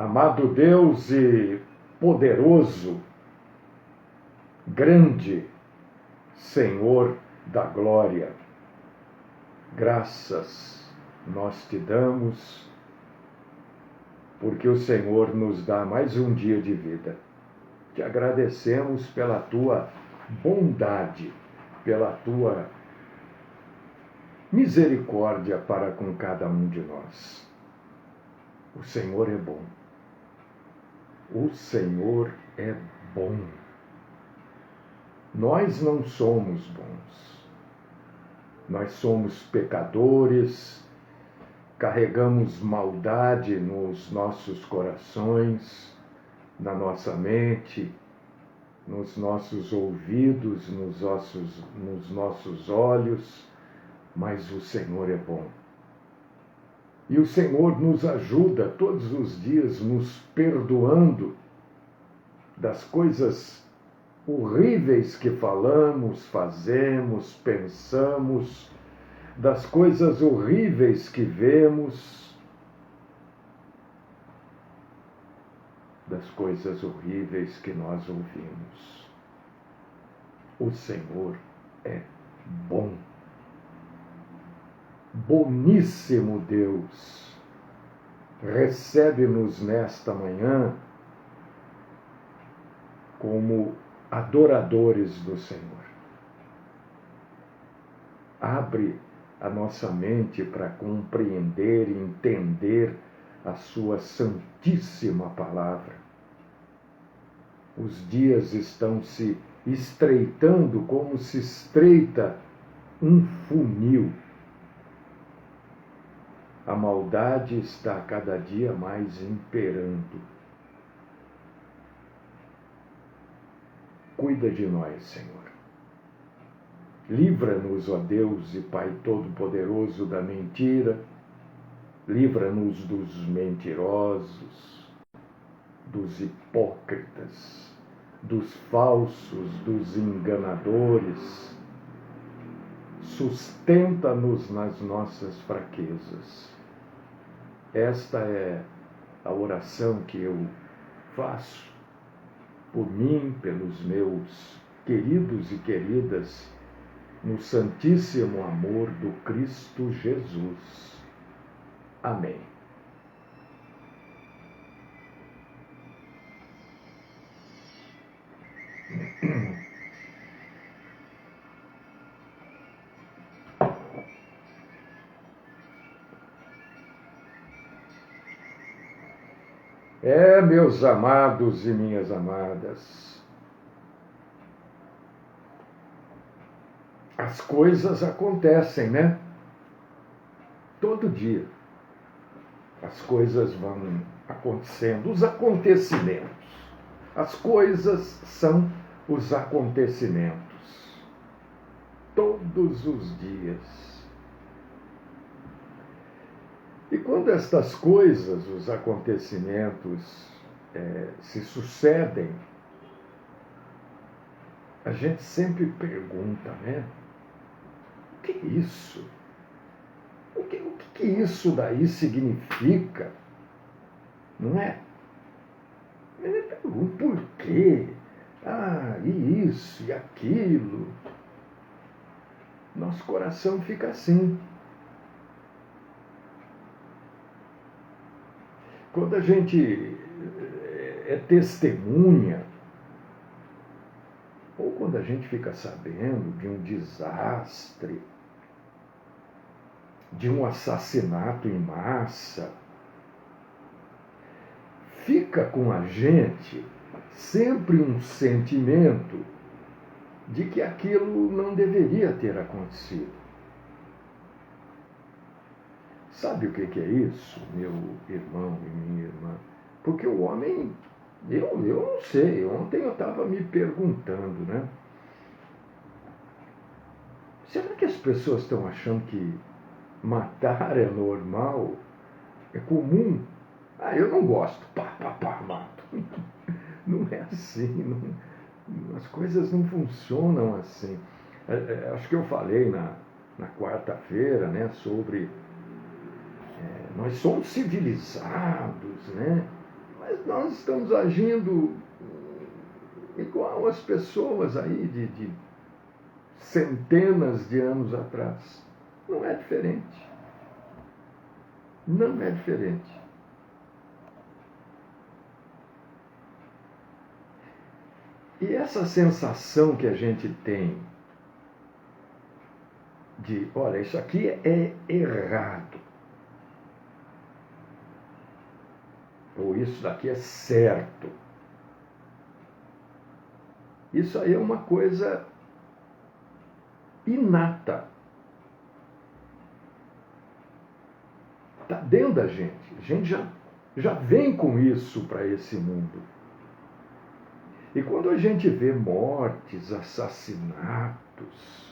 Amado Deus e poderoso, grande Senhor da glória, graças nós te damos, porque o Senhor nos dá mais um dia de vida. Te agradecemos pela tua bondade, pela tua misericórdia para com cada um de nós. O Senhor é bom. O Senhor é bom. Nós não somos bons. Nós somos pecadores, carregamos maldade nos nossos corações, na nossa mente, nos nossos ouvidos, nos nossos olhos, mas o Senhor é bom. E o Senhor nos ajuda todos os dias, nos perdoando das coisas horríveis que falamos, fazemos, pensamos, das coisas horríveis que vemos, das coisas horríveis que nós ouvimos. O Senhor é bom. Boníssimo Deus, recebe-nos nesta manhã como adoradores do Senhor. Abre a nossa mente para compreender e entender a sua santíssima palavra. Os dias estão se estreitando como se estreita um funil. A maldade está cada dia mais imperando. Cuida de nós, Senhor. Livra-nos, ó Deus e Pai Todo-Poderoso, da mentira. Livra-nos dos mentirosos, dos hipócritas, dos falsos, dos enganadores. Sustenta-nos nas nossas fraquezas. Esta é a oração que eu faço por mim, pelos meus queridos e queridas, no santíssimo amor do Cristo Jesus. Amém. Meus amados e minhas amadas, as coisas acontecem, né? Todo dia. As coisas vão acontecendo, os acontecimentos. As coisas são os acontecimentos. Todos os dias. E quando estas coisas, os acontecimentos, se sucedem, a gente sempre pergunta, né? O que é isso? O que isso daí significa? Não é? Eu pergunto por quê? E isso e aquilo. Nosso coração fica assim. Quando a gente é testemunha, ou quando a gente fica sabendo de um desastre, de um assassinato em massa, fica com a gente sempre um sentimento de que aquilo não deveria ter acontecido. Sabe o que é isso, meu irmão e minha irmã? Porque o homem, eu não sei, ontem eu estava me perguntando, né? Será que as pessoas estão achando que matar é normal? É comum? Eu não gosto, mato. Não é assim, as coisas não funcionam assim. Acho que eu falei na quarta-feira, né, sobre... nós somos civilizados, né? Mas nós estamos agindo igual as pessoas aí de centenas de anos atrás. Não é diferente. Não é diferente. E essa sensação que a gente tem de, olha, isso aqui é errado, ou isso daqui é certo, isso aí é uma coisa inata. Está dentro da gente. A gente já vem com isso para esse mundo. E quando a gente vê mortes, assassinatos,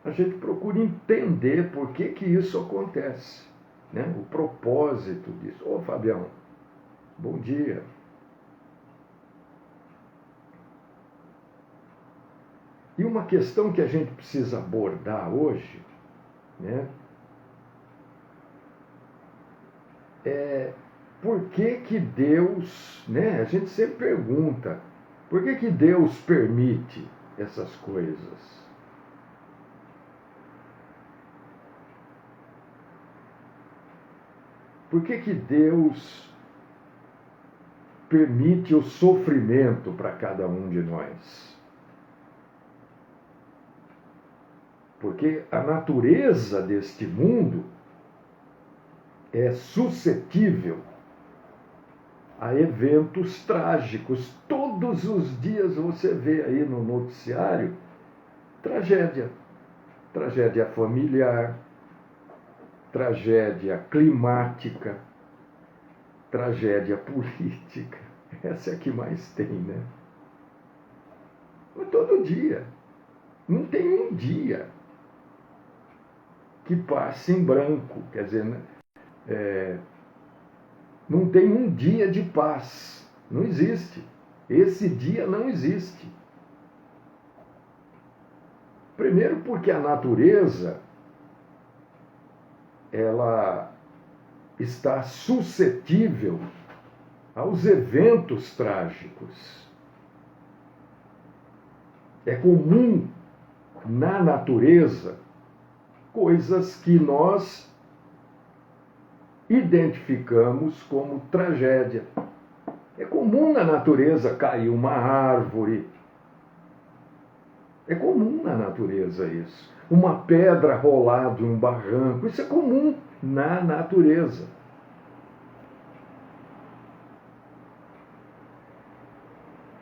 a gente procura entender por que isso acontece, né? O propósito disso. Ô, Fabião, bom dia. E uma questão que a gente precisa abordar hoje, né, é por que Deus, né, a gente sempre pergunta, por que Deus permite essas coisas? Por que Deus permite o sofrimento para cada um de nós? Porque a natureza deste mundo é suscetível a eventos trágicos. Todos os dias você vê aí no noticiário tragédia. Tragédia familiar, tragédia climática, tragédia política. Essa é a que mais tem, né? Mas todo dia. Não tem um dia que passe em branco. Quer dizer, né? Não tem um dia de paz. Não existe. Esse dia não existe. Primeiro porque a natureza ela está suscetível aos eventos trágicos. É comum na natureza coisas que nós identificamos como tragédia. É comum na natureza cair uma árvore. É comum na natureza isso. Uma pedra rolar de um barranco. Isso é comum na natureza.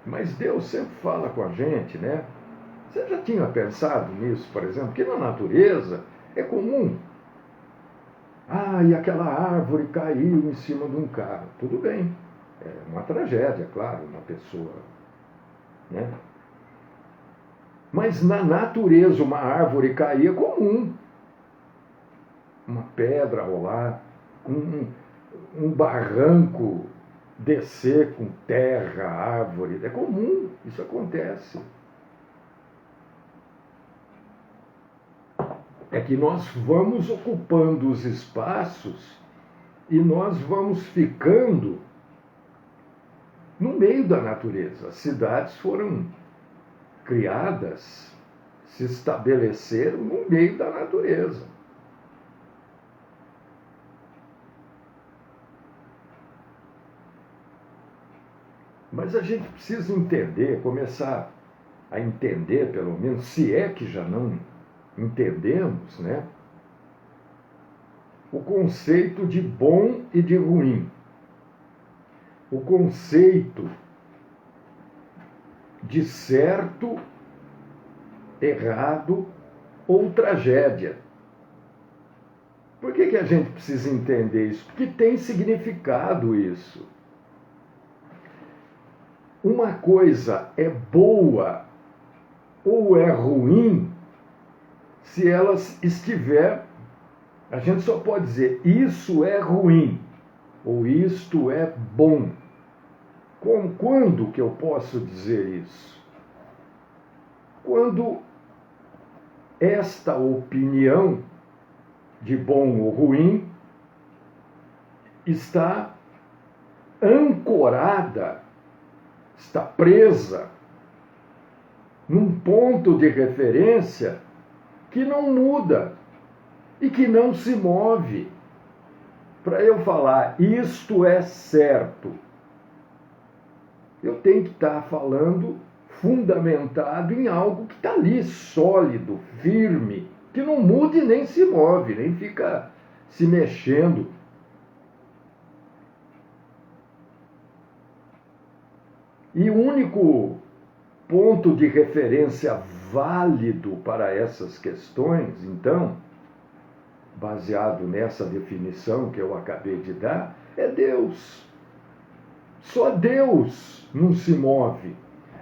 Mas Deus sempre fala com a gente, né? Você já tinha pensado nisso, por exemplo? Que na natureza é comum. Ah, e aquela árvore caiu em cima de um carro. Tudo bem. É uma tragédia, claro, uma pessoa, né? Mas na natureza uma árvore cair é comum. Uma pedra rolar, um barranco descer com terra, árvore. É comum, isso acontece. É que nós vamos ocupando os espaços e nós vamos ficando no meio da natureza. As cidades foram criadas, se estabeleceram no meio da natureza. Mas a gente precisa entender, começar a entender, pelo menos, se é que já não entendemos, né? O conceito de bom e de ruim. O conceito de certo, errado ou tragédia. Por que a gente precisa entender isso? Porque tem significado isso. Uma coisa é boa ou é ruim se ela estiver... A gente só pode dizer isso é ruim ou isto é bom. Quando que eu posso dizer isso? Quando esta opinião de bom ou ruim está ancorada, está presa num ponto de referência que não muda e que não se move. Para eu falar isto é certo, eu tenho que estar falando fundamentado em algo que está ali, sólido, firme, que não muda e nem se move, nem fica se mexendo. E o único ponto de referência válido para essas questões, então, baseado nessa definição que eu acabei de dar, é Deus. Só Deus não se move.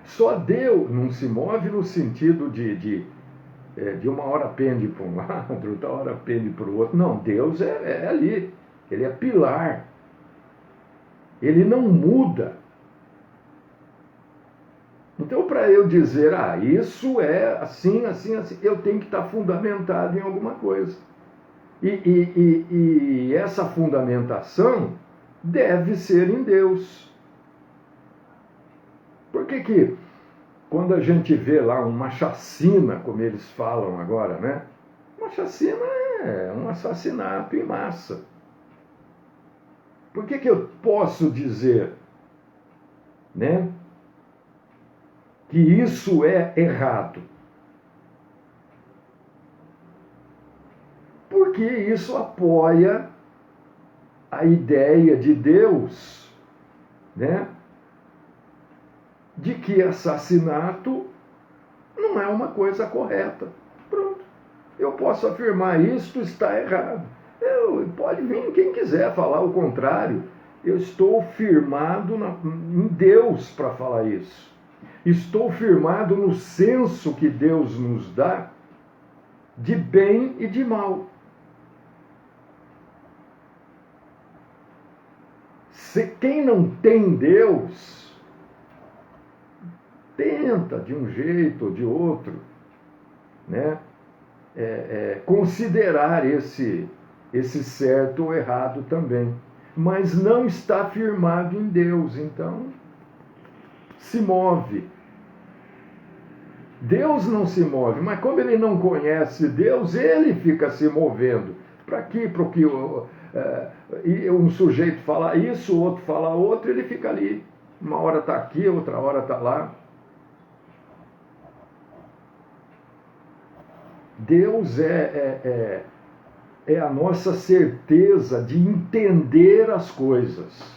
Só Deus não se move no sentido de uma hora pende para um lado, outra hora pende para o outro. Não, Deus é ali. Ele é pilar. Ele não muda. Então, para eu dizer, isso é assim, assim, assim, eu tenho que estar fundamentado em alguma coisa. E essa fundamentação deve ser em Deus. Por que quando a gente vê lá uma chacina, como eles falam agora, né? Uma chacina é um assassinato em massa. Por que eu posso dizer, né, que isso é errado? Porque isso apoia a ideia de Deus, né, de que assassinato não é uma coisa correta. Pronto. Eu posso afirmar isto está errado. Pode vir quem quiser falar o contrário. Eu estou firmado em Deus para falar isso. Estou firmado no senso que Deus nos dá de bem e de mal. Quem não tem Deus tenta de um jeito ou de outro, né, considerar esse certo ou errado também, mas não está firmado em Deus, então se move. Deus não se move, mas como ele não conhece Deus, ele fica se movendo. Para quê? Para que um sujeito fala isso, o outro fala outro, ele fica ali. Uma hora está aqui, outra hora está lá. Deus é a nossa certeza de entender as coisas.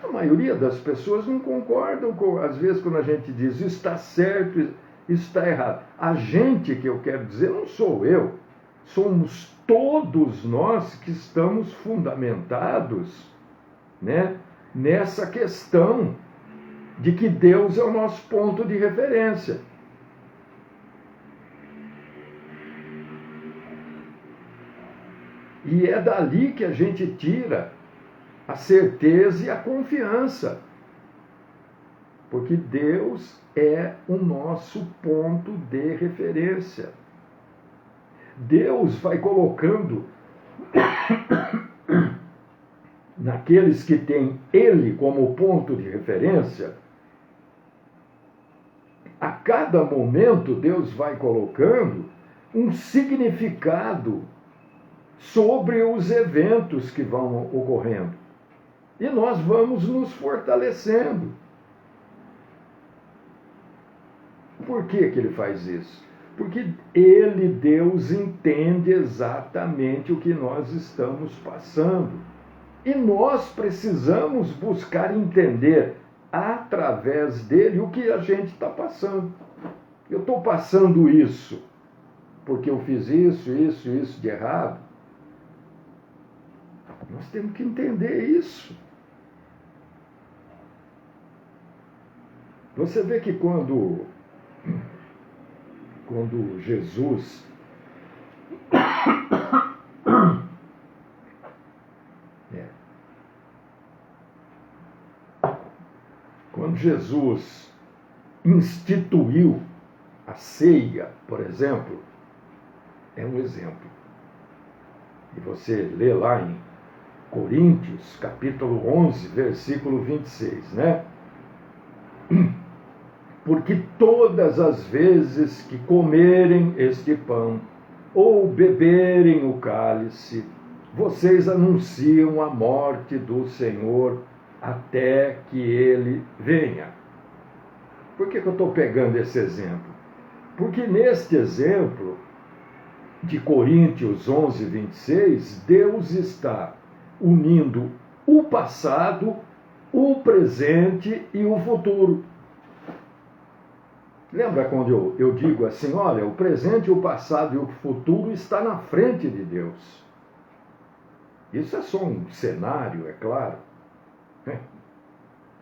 A maioria das pessoas não concordam com, às vezes, quando a gente diz isso está certo, isso está errado. A gente, que eu quero dizer, não sou eu. Somos todos nós que estamos fundamentados, né, nessa questão de que Deus é o nosso ponto de referência. E é dali que a gente tira a certeza e a confiança. Porque Deus é o nosso ponto de referência. Deus vai colocando naqueles que têm Ele como ponto de referência, a cada momento Deus vai colocando um significado sobre os eventos que vão ocorrendo. E nós vamos nos fortalecendo. Por que ele faz isso? Porque ele, Deus, entende exatamente o que nós estamos passando. E nós precisamos buscar entender, através dele, o que a gente está passando. Eu estou passando isso porque eu fiz isso de errado. Nós temos que entender isso. Você vê que quando Jesus quando Jesus instituiu a ceia, por exemplo, é um exemplo. E você lê lá em Coríntios, capítulo 11, versículo 26, né? Porque todas as vezes que comerem este pão ou beberem o cálice, vocês anunciam a morte do Senhor até que ele venha. Por que eu estou pegando esse exemplo? Porque neste exemplo de Coríntios 11, 26, Deus está unindo o passado, o presente e o futuro. Lembra quando eu digo assim, olha, o presente, o passado e o futuro está na frente de Deus. Isso é só um cenário, é claro.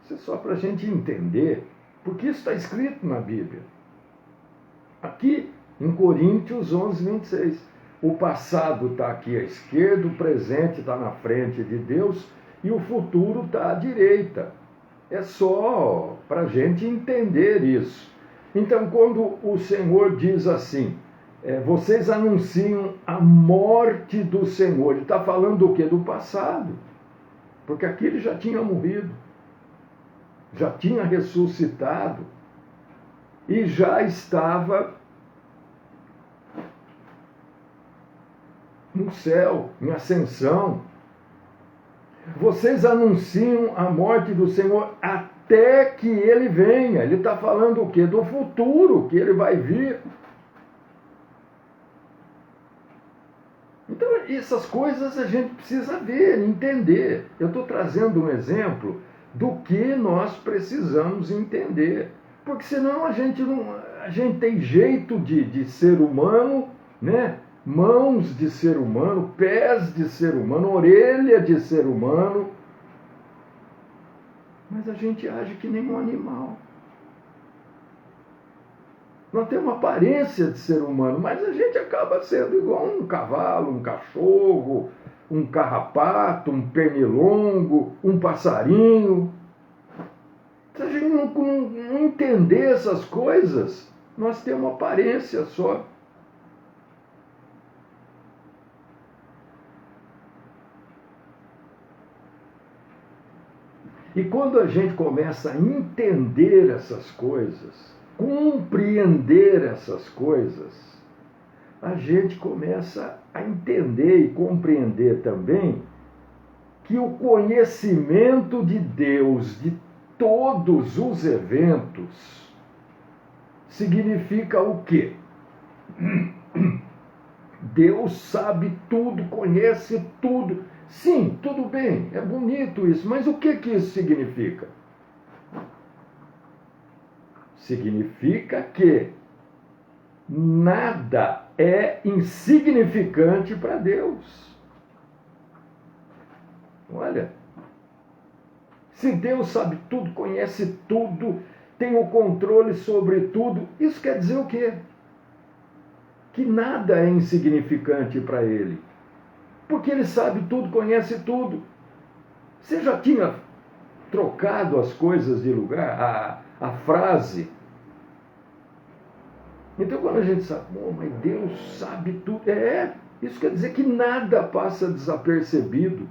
Isso é só para a gente entender, porque isso está escrito na Bíblia. Aqui em Coríntios 11, 26. O passado está aqui à esquerda, o presente está na frente de Deus e o futuro está à direita. É só para a gente entender isso. Então, quando o Senhor diz assim, vocês anunciam a morte do Senhor, ele está falando do quê? Do passado. Porque aqui ele já tinha morrido, já tinha ressuscitado e já estava no céu, em ascensão. Vocês anunciam a morte do Senhor até que ele venha. Ele está falando o quê? Do futuro, que ele vai vir. Então, essas coisas a gente precisa ver, entender. Eu estou trazendo um exemplo do que nós precisamos entender. Porque senão a gente tem jeito de ser humano, né? Mãos de ser humano, pés de ser humano, orelha de ser humano, mas a gente age que nem um animal. Nós temos uma aparência de ser humano, mas a gente acaba sendo igual um cavalo, um cachorro, um carrapato, um pernilongo, um passarinho. Se a gente não entender essas coisas, nós temos uma aparência só. E quando a gente começa a entender essas coisas, compreender essas coisas, a gente começa a entender e compreender também que o conhecimento de Deus de todos os eventos significa o quê? Deus sabe tudo, conhece tudo. Sim, tudo bem, é bonito isso, mas o que isso significa? Significa que nada é insignificante para Deus. Olha, se Deus sabe tudo, conhece tudo, tem o controle sobre tudo, isso quer dizer o quê? Que nada é insignificante para Ele. Porque ele sabe tudo, conhece tudo. Você já tinha trocado as coisas de lugar, a frase? Então, quando a gente sabe, mas Deus sabe tudo, isso quer dizer que nada passa desapercebido.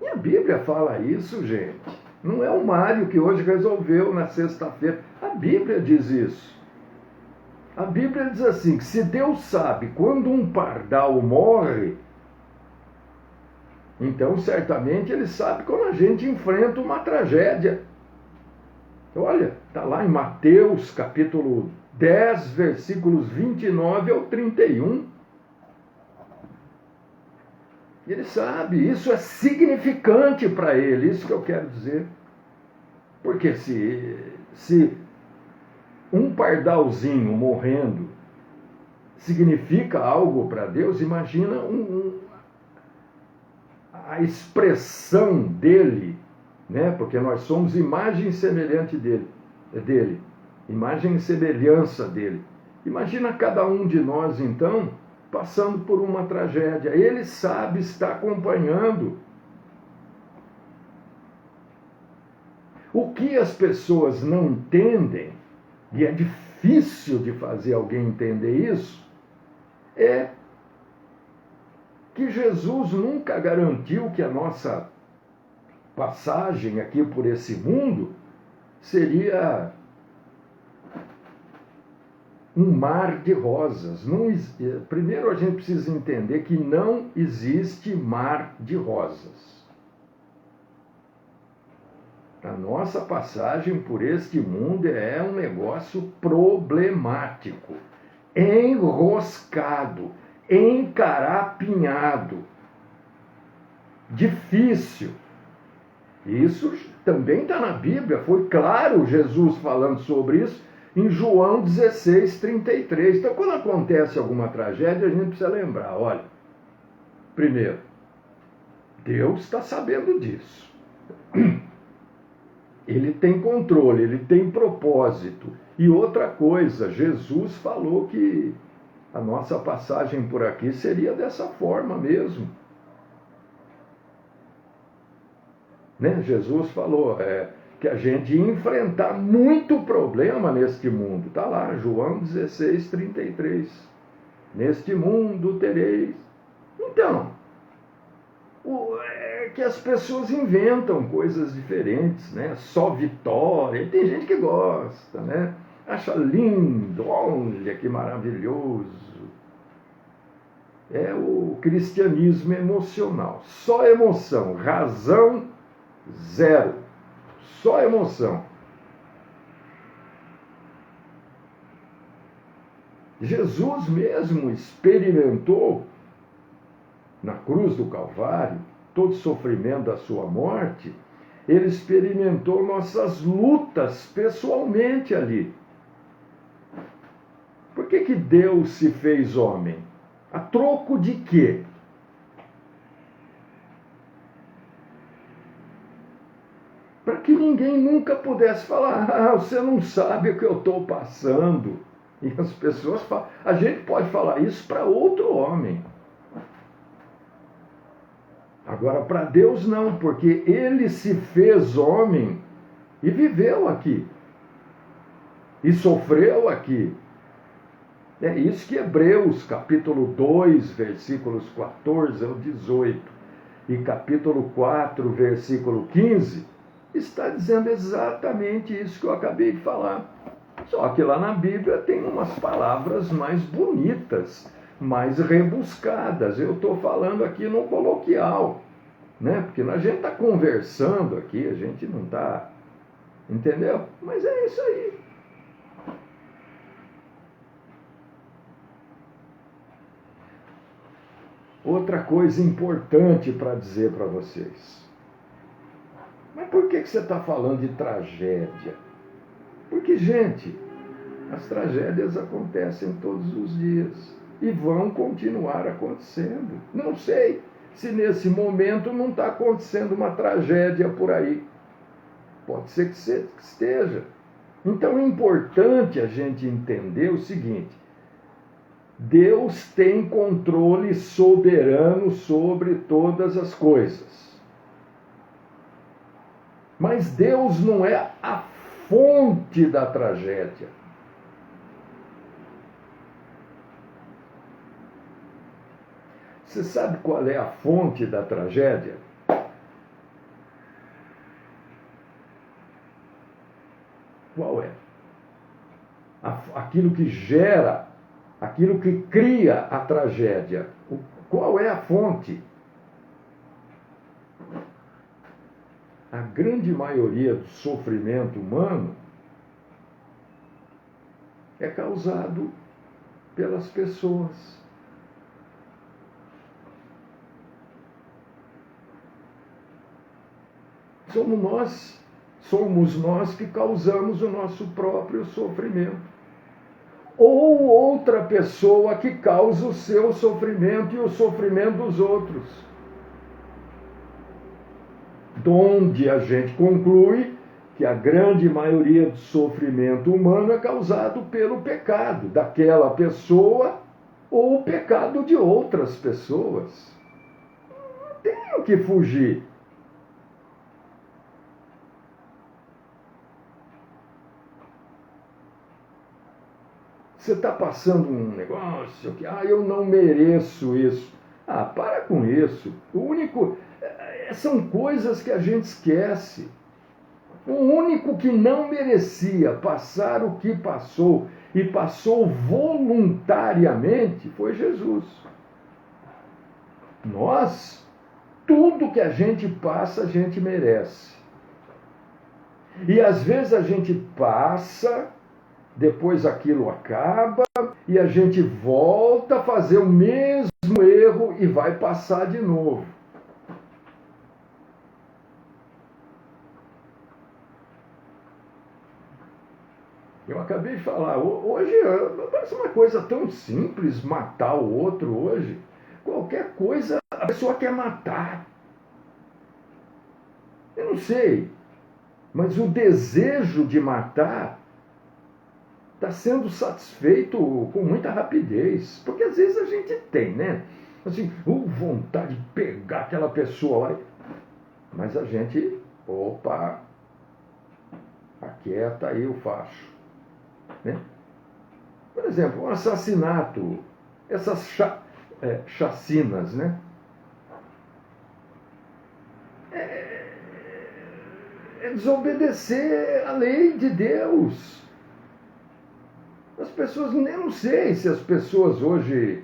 E a Bíblia fala isso, gente. Não é o Mário que hoje resolveu na sexta-feira. A Bíblia diz isso. A Bíblia diz assim, que se Deus sabe quando um pardal morre, então certamente Ele sabe quando a gente enfrenta uma tragédia. Olha, está lá em Mateus capítulo 10, versículos 29 ao 31. Ele sabe, isso é significante para Ele, isso que eu quero dizer. Porque se um pardalzinho morrendo significa algo para Deus, imagina a expressão dele, né? Porque nós somos imagem e semelhante dele, imagem e semelhança dele. Imagina cada um de nós, então, passando por uma tragédia. Ele sabe, está acompanhando. O que as pessoas não entendem, e é difícil de fazer alguém entender isso, é que que Jesus nunca garantiu que a nossa passagem aqui por esse mundo seria um mar de rosas. Primeiro a gente precisa entender que não existe mar de rosas. A nossa passagem por este mundo é um negócio problemático, enroscado, encarapinhado, difícil. Isso também está na Bíblia, foi claro Jesus falando sobre isso em João 16:33. Então, quando acontece alguma tragédia, a gente precisa lembrar, olha, primeiro, Deus está sabendo disso. Ele tem controle, ele tem propósito. E outra coisa, Jesus falou que a nossa passagem por aqui seria dessa forma mesmo. Né? Jesus falou que a gente ia enfrentar muito problema neste mundo. Está lá, João 16:33. Neste mundo tereis. Então, que as pessoas inventam coisas diferentes, né? Só vitória. Tem gente que gosta, né? Acha lindo, olha que maravilhoso. É o cristianismo emocional. Só emoção, razão zero. Só emoção. Jesus mesmo experimentou na cruz do Calvário todo o sofrimento da sua morte. Ele experimentou nossas lutas pessoalmente ali. Por que Deus se fez homem? A troco de quê? Para que ninguém nunca pudesse falar, você não sabe o que eu estou passando. E as pessoas falam, a gente pode falar isso para outro homem. Agora, para Deus não, porque Ele se fez homem e viveu aqui. E sofreu aqui. É isso que Hebreus, capítulo 2, versículos 14 ao 18, e capítulo 4, versículo 15, está dizendo exatamente isso que eu acabei de falar. Só que lá na Bíblia tem umas palavras mais bonitas, mais rebuscadas. Eu estou falando aqui no coloquial, né? Porque a gente está conversando aqui, a gente não está... Entendeu? Mas é isso aí. Outra coisa importante para dizer para vocês. Mas por que você está falando de tragédia? Porque, gente, as tragédias acontecem todos os dias e vão continuar acontecendo. Não sei se nesse momento não está acontecendo uma tragédia por aí. Pode ser que esteja. Então é importante a gente entender o seguinte: Deus tem controle soberano sobre todas as coisas. Mas Deus não é a fonte da tragédia. Você sabe qual é a fonte da tragédia? Qual é? Aquilo que gera, aquilo que cria a tragédia. Qual é a fonte? A grande maioria do sofrimento humano é causado pelas pessoas. Somos nós que causamos o nosso próprio sofrimento. Ou outra pessoa que causa o seu sofrimento e o sofrimento dos outros. Donde a gente conclui que a grande maioria do sofrimento humano é causado pelo pecado daquela pessoa ou o pecado de outras pessoas. Não tem o que fugir. Você está passando um negócio que, eu não mereço isso. Ah, para com isso. São coisas que a gente esquece. O único que não merecia passar o que passou e passou voluntariamente foi Jesus. Nós, tudo que a gente passa, a gente merece. E às vezes a gente passa, depois aquilo acaba e a gente volta a fazer o mesmo erro e vai passar de novo. Eu acabei de falar, hoje parece uma coisa tão simples matar o outro hoje. Qualquer coisa a pessoa quer matar. Eu não sei, mas o desejo de matar está sendo satisfeito com muita rapidez. Porque às vezes a gente tem, né? Assim, vontade de pegar aquela pessoa lá. Mas a gente, opa, aquieta aí o facho. Né? Por exemplo, um assassinato, essas chacinas, né? É desobedecer a lei de Deus. As pessoas, eu não sei se as pessoas hoje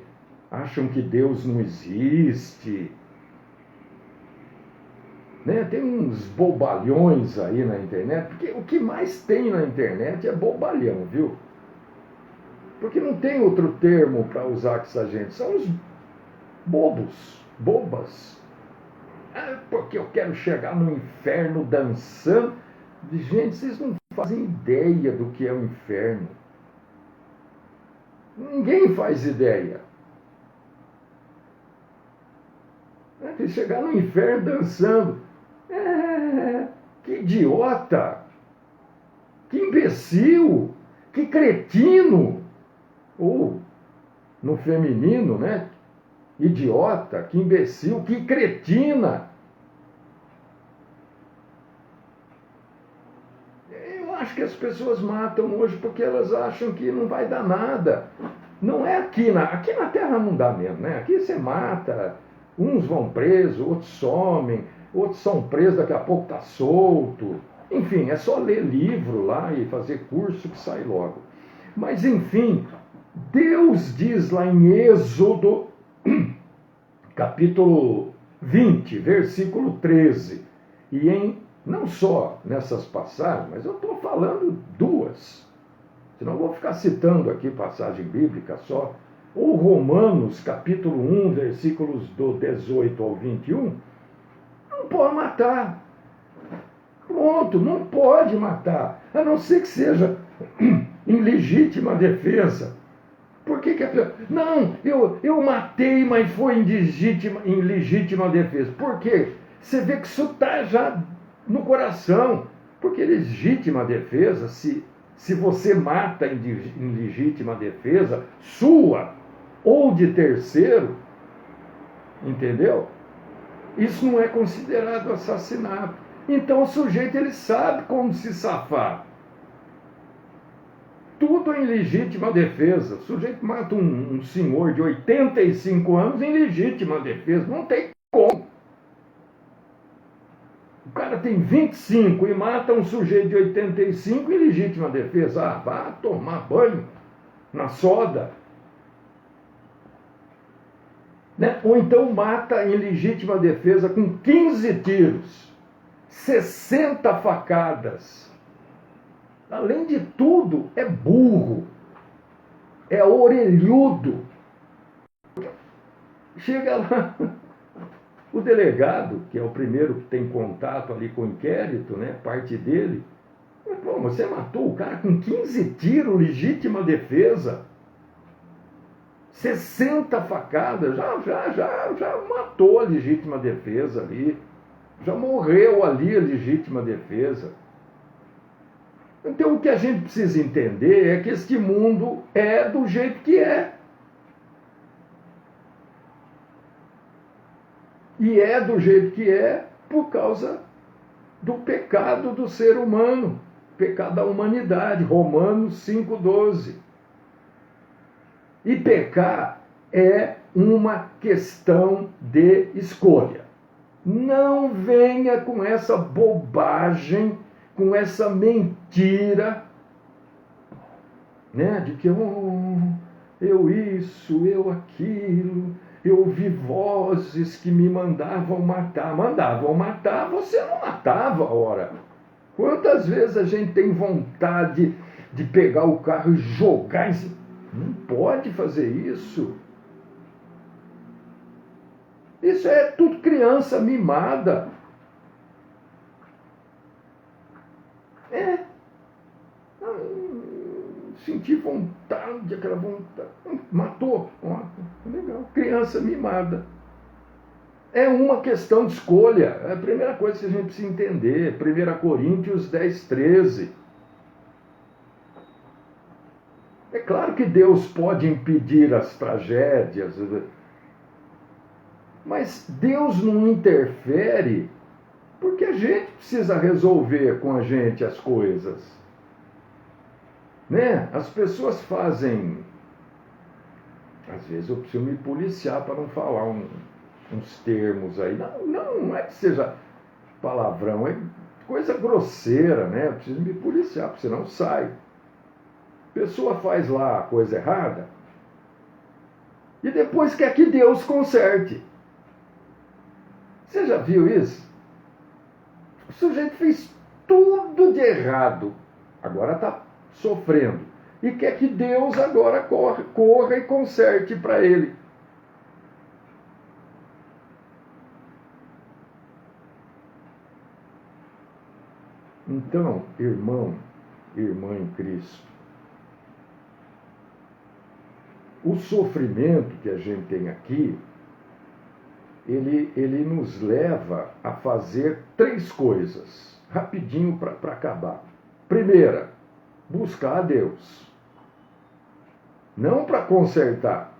acham que Deus não existe. Né? Tem uns bobalhões aí na internet, porque o que mais tem na internet é bobalhão, viu? Porque não tem outro termo para usar com essa gente. São os bobos, bobas. Porque eu quero chegar no inferno dançando. Gente, vocês não fazem ideia do que é o inferno. Ninguém faz ideia. Chegar no inferno dançando. Que idiota! Que imbecil! Que cretino! Ou, no feminino, né? Idiota, que imbecil, que cretina! Eu acho que as pessoas matam hoje porque elas acham que não vai dar nada. Não é aqui na Terra não dá mesmo, né? Aqui você mata, uns vão presos, outros somem, outros são presos, daqui a pouco está solto. Enfim, é só ler livro lá e fazer curso que sai logo. Mas, enfim, Deus diz lá em Êxodo, capítulo 20, versículo 13, e não só nessas passagens, mas eu estou falando duas, senão eu vou ficar citando aqui passagem bíblica só, ou Romanos, capítulo 1, versículos do 18 ao 21, não pode matar. Pronto, não pode matar, a não ser que seja em legítima defesa. Por que a pessoa... Não, eu matei, mas foi em legítima defesa. Por quê? Você vê que isso está já no coração. Porque legítima defesa, se você mata em legítima defesa, sua ou de terceiro, entendeu? Isso não é considerado assassinato. Então o sujeito ele sabe como se safar. Tudo em legítima defesa. O sujeito mata um senhor de 85 anos em legítima defesa. Não tem como. O cara tem 25 e mata um sujeito de 85 em legítima defesa. Ah, vá tomar banho na soda. Né? Ou então mata em legítima defesa com 15 tiros, 60 facadas. Além de tudo, é burro, é orelhudo. Chega lá, o delegado, que é o primeiro que tem contato ali com o inquérito, né, parte dele, mas, pô, você matou o cara com 15 tiros, legítima defesa, 60 facadas, já matou a legítima defesa ali, já morreu ali a legítima defesa. Então o que a gente precisa entender é que este mundo é do jeito que é. E é do jeito que é por causa do pecado do ser humano, pecado da humanidade, Romanos 5,12. E pecar é uma questão de escolha. Não venha com essa bobagem, com essa mentira, né, de que eu isso, eu aquilo, eu ouvi vozes que me mandavam matar. Mandavam matar, você não matava, ora. Quantas vezes a gente tem vontade de pegar o carro e jogar em cima? Não pode fazer isso. Isso é tudo criança mimada. Sentir vontade, aquela vontade. Matou. Legal. Criança mimada. É uma questão de escolha. É a primeira coisa que a gente precisa entender. 1 Coríntios 10:13. É claro que Deus pode impedir as tragédias, mas Deus não interfere porque a gente precisa resolver com a gente as coisas. Né? As pessoas fazem... Às vezes eu preciso me policiar para não falar uns termos aí. Não é que seja palavrão, é coisa grosseira, né? Eu preciso me policiar, porque senão sai. A pessoa faz lá a coisa errada e depois quer que Deus conserte. Você já viu isso? O sujeito fez tudo de errado, agora está sofrendo, e quer que Deus agora corra e conserte para ele. Então, irmão, irmã em Cristo, o sofrimento que a gente tem aqui, ele nos leva a fazer 3 coisas, rapidinho para acabar. Primeira, buscar a Deus. Não para consertar.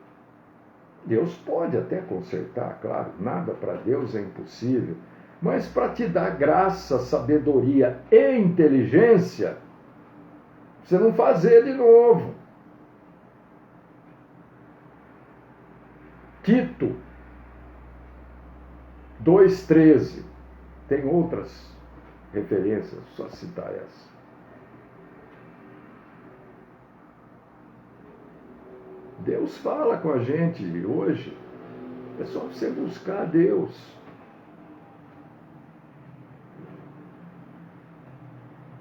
Deus pode até consertar, claro, nada para Deus é impossível, mas para te dar graça, sabedoria e inteligência, você não fazer de novo. Tito 2,13. Tem outras referências, só citar essa. Deus fala com a gente hoje. É só você buscar a Deus.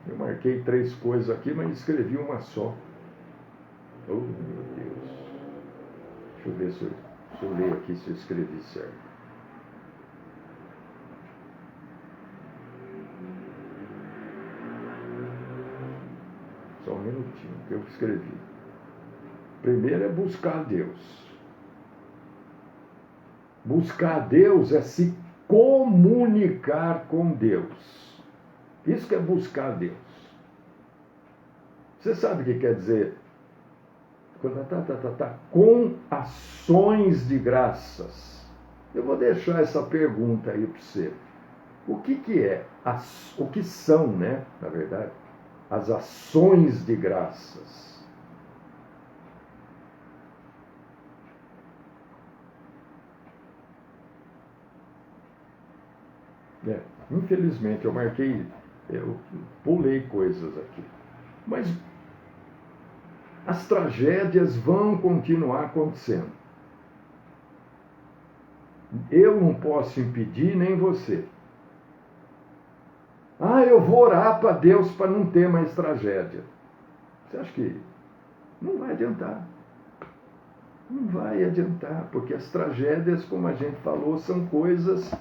Eu marquei 3 coisas aqui, mas escrevi uma só. Oh, meu Deus. Deixa eu ver se eu leio aqui se eu escrevi certo. Só um minutinho que eu escrevi. Primeiro é buscar a Deus. Buscar a Deus é se comunicar com Deus. Isso que é buscar a Deus. Você sabe o que quer dizer? Com ações de graças. Eu vou deixar essa pergunta aí para você. O que é? O que são, né? Na verdade, as ações de graças. Infelizmente eu pulei coisas aqui. Mas as tragédias vão continuar acontecendo. Eu não posso impedir, nem você. Eu vou orar para Deus para não ter mais tragédia. Você acha que não vai adiantar? Não vai adiantar, porque as tragédias, como a gente falou, são coisas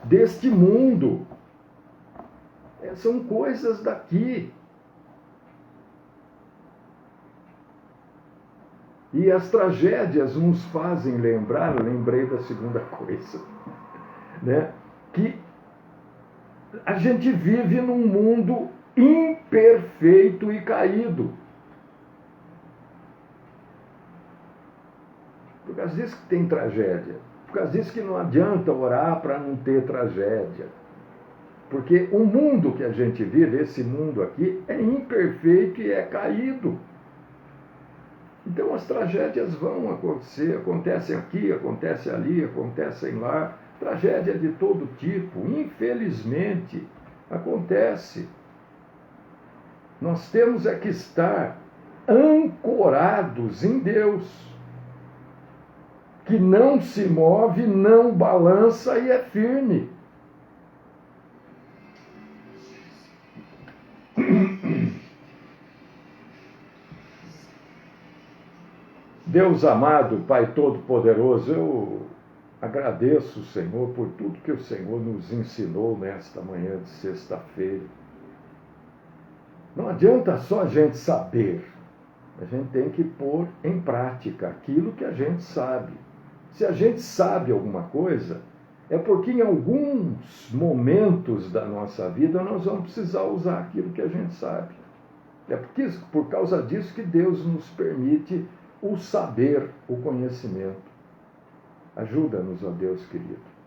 deste mundo. São coisas daqui. E as tragédias nos fazem lembrar, lembrei da segunda coisa, né? Que a gente vive num mundo imperfeito e caído. Por causa disso que tem tragédia. Por causa disso que não adianta orar para não ter tragédia. Porque o mundo que a gente vive, esse mundo aqui, é imperfeito e é caído. Então as tragédias vão acontecer, acontecem aqui, acontecem ali, acontecem lá. Tragédia de todo tipo, infelizmente, acontece. Nós temos é que estar ancorados em Deus, que não se move, não balança e é firme. Deus amado, Pai Todo-Poderoso, eu agradeço o Senhor por tudo que o Senhor nos ensinou nesta manhã de sexta-feira. Não adianta só a gente saber, a gente tem que pôr em prática aquilo que a gente sabe. Se a gente sabe alguma coisa, é porque em alguns momentos da nossa vida nós vamos precisar usar aquilo que a gente sabe. É por causa disso que Deus nos permite o saber, o conhecimento. Ajuda-nos, ó Deus querido.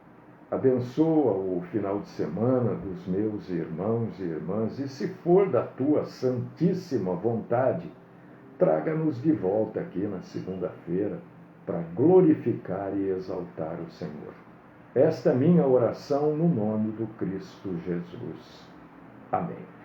Abençoa o final de semana dos meus irmãos e irmãs, e se for da tua santíssima vontade, traga-nos de volta aqui na segunda-feira para glorificar e exaltar o Senhor. Esta é minha oração no nome do Cristo Jesus. Amém.